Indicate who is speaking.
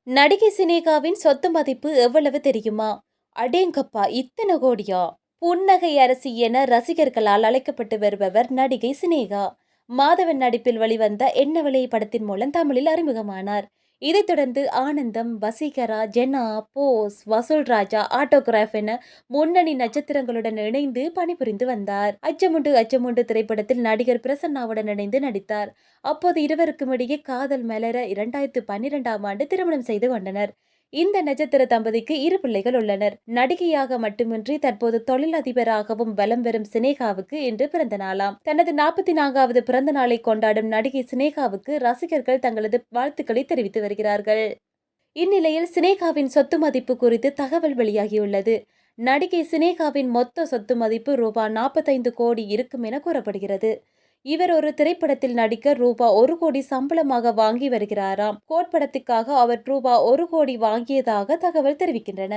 Speaker 1: நடிகை சினேகாவின் சொத்து மதிப்பு எவ்வளவு தெரியுமா? அடேங்கப்பா, இத்தனை கோடியா? புன்னகை அரசி என ரசிகர்களால் அழைக்கப்பட்டு வருபவர் நடிகை சினேகா. மாதவன் நடிப்பில் வெளிவந்த என்ன விலை படத்தின் மூலம் தமிழில் அறிமுகமானார். இதைத் தொடர்ந்து ஆனந்தம், வசீகரா, ஜெனா, போஸ், வசூல் ராஜா, ஆட்டோகிராஃப் என முன்னணி நட்சத்திரங்களுடன் இணைந்து பணிபுரிந்து வந்தார். அச்சமுண்டு அச்சமுண்டு திரைப்படத்தில் நடிகர் பிரசன்னாவுடன் இணைந்து நடித்தார். அப்போது இருவருக்கும் இடையே காதல் மலர 2012ஆம் ஆண்டு திருமணம் செய்து கொண்டனர். இந்த நட்சத்திர தம்பதிக்கு 2 பிள்ளைகள் உள்ளனர். நடிகையாக மட்டுமின்றி தற்போது தொழிலதிபராகவும் வலம் வரும் சினேகாவுக்கு இன்று பிறந்த நாளாம். தனது 44வது பிறந்த நாளை கொண்டாடும் நடிகை சினேகாவுக்கு ரசிகர்கள் தங்களது வாழ்த்துக்களை தெரிவித்து வருகிறார்கள். இந்நிலையில் சினேகாவின் சொத்து மதிப்பு குறித்து தகவல் வெளியாகியுள்ளது. நடிகை சினேகாவின் மொத்த சொத்து மதிப்பு ரூபாய் 45 கோடி இருக்கும் என கூறப்படுகிறது. இவர் ஒரு திரைப்படத்தில் நடிக்க ரூபாய் 1 கோடி சம்பளமாக வாங்கி வருகிறாராம். கோட் படத்துக்காக அவர் ரூபாய் 1 கோடி வாங்கியதாக தகவல் தெரிவிக்கின்றன.